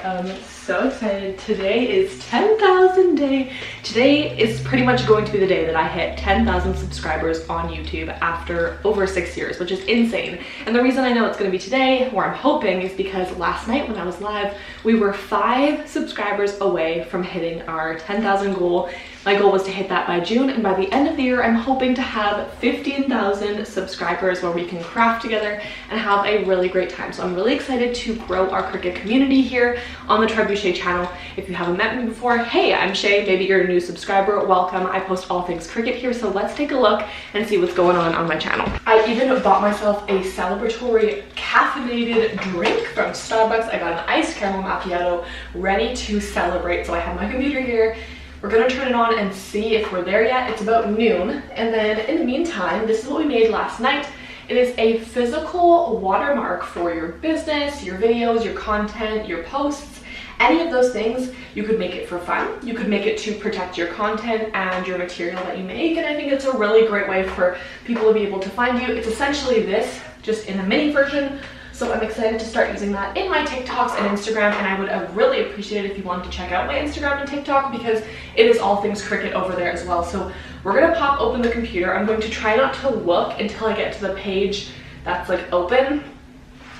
am so excited. Today is 10,000 day. Today is pretty much going to be the day that I hit 10,000 subscribers on YouTube after over 6 years, which is insane. And the reason I know it's going to be today, or I'm hoping, is because last night when I was live, we were 5 subscribers away from hitting our 10,000 goal. My goal was to hit that by June, and by the end of the year, I'm hoping to have 15,000 subscribers where we can craft together and have a really great time. So I'm really excited to grow our Cricut community here on the Trebushea channel. If you haven't met me before, hey, I'm Shea. Maybe you're a new subscriber. Welcome. I post all things Cricut here, so let's take a look and see what's going on my channel. I even bought myself a celebratory caffeinated drink from Starbucks. I got an iced caramel macchiato ready to celebrate. So I have my computer here. We're gonna turn it on and see if we're there yet. It's about noon. And then in the meantime, this is what we made last night. It is a physical watermark for your business, your videos, your content, your posts, any of those things. You could make it for fun. You could make it to protect your content and your material that you make. And I think it's a really great way for people to be able to find you. It's essentially this, just in a mini version. So I'm excited to start using that in my TikToks and Instagram, and I would really appreciate it if you wanted to check out my Instagram and TikTok, because it is all things Cricut over there as well. So we're gonna pop open the computer. I'm going to try not to look until I get to the page that's like open,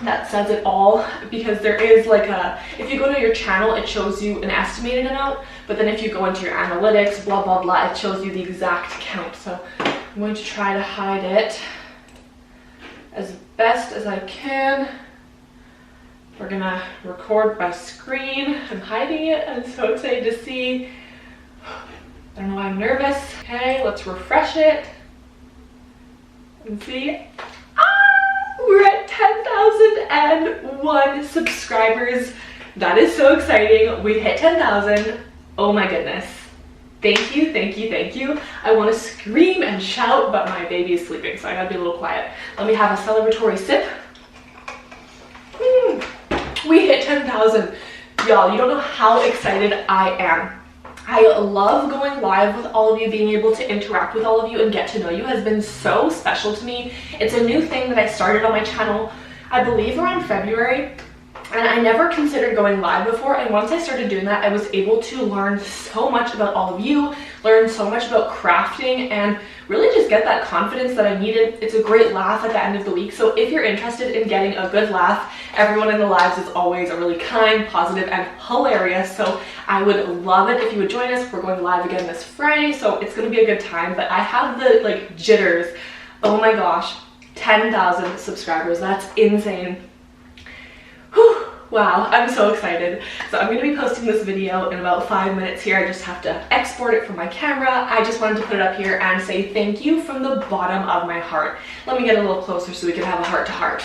that says it all, because there is like a, if you go to your channel, it shows you an estimated amount, but then if you go into your analytics, blah, blah, blah, it shows you the exact count. So I'm going to try to hide it as best as I can. We're gonna record my screen. I'm hiding it. I'm so excited to see. I don't know why I'm nervous. Okay, let's refresh it and see. We're at 10,001 subscribers. That is so exciting. We hit 10,000. Oh my goodness. Thank you, thank you, thank you. I want to scream and shout, but my baby is sleeping, so I gotta be a little quiet. Let me have a celebratory sip. We hit 10,000. Y'all, you don't know how excited I am. I love going live with all of you. Being able to interact with all of you and get to know you has been so special to me. It's a new thing that I started on my channel, I believe around February. And I never considered going live before, and once I started doing that, I was able to learn so much about all of you, learn so much about crafting, and really just get that confidence that I needed. It's a great laugh at the end of the week, so if you're interested in getting a good laugh, everyone in the lives is always a really kind, positive, and hilarious, so I would love it if you would join us. We're going live again this Friday, so it's going to be a good time, but I have the like jitters. Oh my gosh, 10,000 subscribers, that's insane. Whew. Wow, I'm so excited. So I'm going to be posting this video in about 5 minutes here. I just have to export it from my camera. I just wanted to put it up here and say thank you from the bottom of my heart. Let me get a little closer so we can have a heart to heart.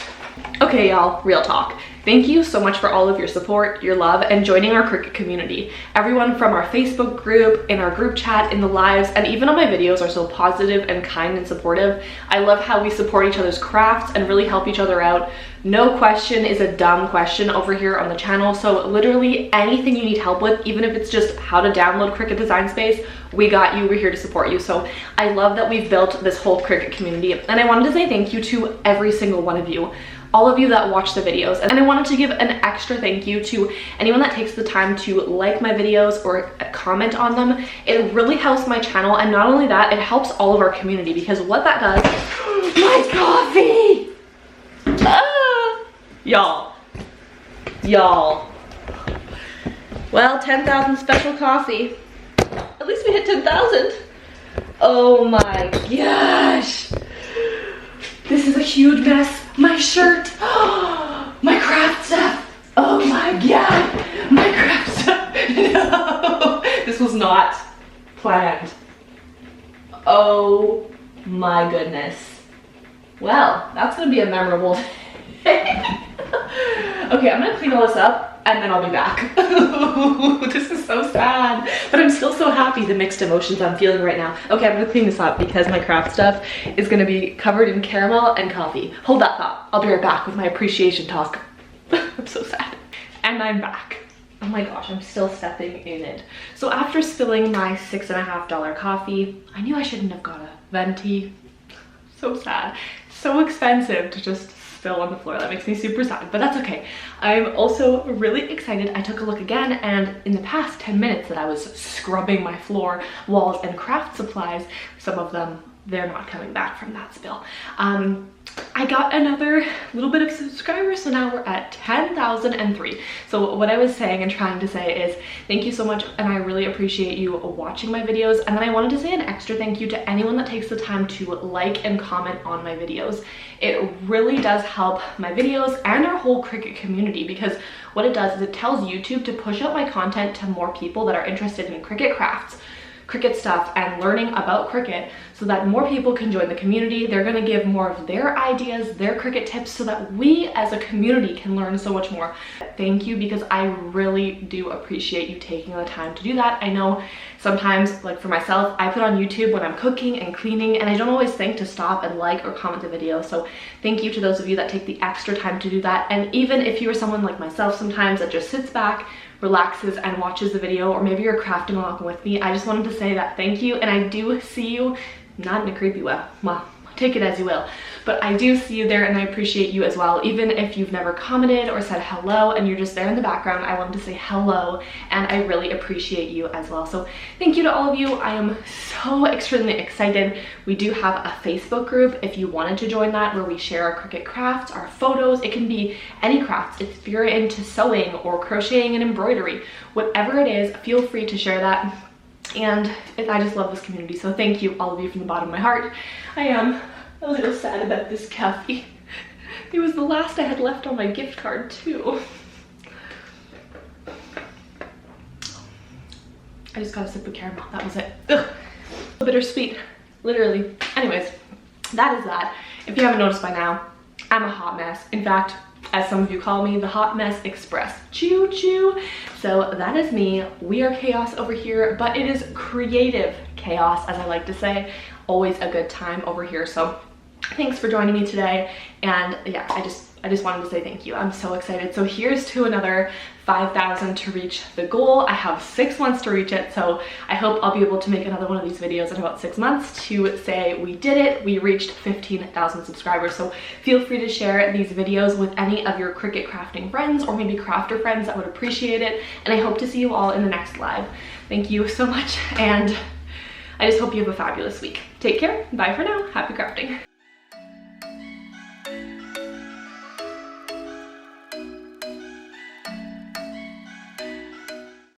Okay, y'all, real talk. Thank you so much for all of your support, your love, and joining our Cricut community. Everyone from our Facebook group, in our group chat, in the lives, and even on my videos are so positive and kind and supportive. I love how we support each other's crafts and really help each other out. No question is a dumb question over here on the channel, so literally anything you need help with, even if it's just how to download Cricut Design Space, we got you, we're here to support you. So I love that we've built this whole Cricut community, and I wanted to say thank you to every single one of you. All of you that watch the videos, and I wanted to give an extra thank you to anyone that takes the time to like my videos or comment on them. It really helps my channel, and not only that, it helps all of our community, because what that does, my coffee, y'all, well, 10,000 special coffee. At least we hit 10,000. Oh my gosh, this is a huge mess. My shirt, my craft stuff, oh my god, my craft stuff, no, this was not planned. Oh my goodness. Well, that's gonna be a memorable day. Okay, I'm gonna clean all this up and then I'll be back. This is so sad, but I'm still so happy, the mixed emotions I'm feeling right now. Okay, I'm gonna clean this up because my craft stuff is gonna be covered in caramel and coffee. Hold that thought. I'll be right back with my appreciation talk. I'm so sad. And I'm back. Oh my gosh, I'm still stepping in it. So after spilling my $6.50 coffee, I knew I shouldn't have got a venti. So sad. So expensive to just spill on the floor. That makes me super sad, but that's okay. I'm also really excited. I took a look again, and in the past 10 minutes that I was scrubbing my floor, walls, and craft supplies, some of them, they're not coming back from that spill. I got another little bit of subscribers, so now we're at 10,003. So what I was saying and trying to say is thank you so much, and I really appreciate you watching my videos. And then I wanted to say an extra thank you to anyone that takes the time to like and comment on my videos. It really does help my videos and our whole Cricut community, because what it does is it tells YouTube to push out my content to more people that are interested in Cricut crafts, Cricut stuff, and learning about Cricut, so that more people can join the community. They're gonna give more of their ideas, their Cricut tips, so that we as a community can learn so much more. Thank you, because I really do appreciate you taking the time to do that. I know sometimes, like for myself, I put on YouTube when I'm cooking and cleaning, and I don't always think to stop and like or comment the video. So thank you to those of you that take the extra time to do that. And even if you are someone like myself sometimes that just sits back, relaxes, and watches the video, or maybe you're crafting along with me, I just wanted to say that thank you. And I do see you, not in a creepy way, well, take it as you will, but I do see you there, and I appreciate you as well. Even if you've never commented or said hello and you're just there in the background, I wanted to say hello, and I really appreciate you as well. So thank you to all of you. I am so extremely excited. We do have a Facebook group if you wanted to join that, where we share our Cricut crafts, our photos. It can be any crafts. If you're into sewing or crocheting and embroidery, whatever it is, feel free to share that. And I just love this community, so thank you, all of you, from the bottom of my heart. I am a little sad about this coffee. It was the last I had left on my gift card too. I just got a sip of caramel, that was it. Ugh. Bittersweet, literally. Anyways, that is that. If you haven't noticed by now, I'm a hot mess. In fact, as some of you call me, the Hot Mess Express. Choo choo. So that is me. We are chaos over here, but it is creative chaos, as I like to say. Always a good time over here. So thanks for joining me today. And yeah, I just wanted to say thank you. I'm so excited. So here's to another 5,000 to reach the goal. I have 6 months to reach it, so I hope I'll be able to make another one of these videos in about 6 months to say we did it. We reached 15,000 subscribers. So feel free to share these videos with any of your Cricut crafting friends, or maybe crafter friends that would appreciate it. And I hope to see you all in the next live. Thank you so much, and I just hope you have a fabulous week. Take care. Bye for now. Happy crafting.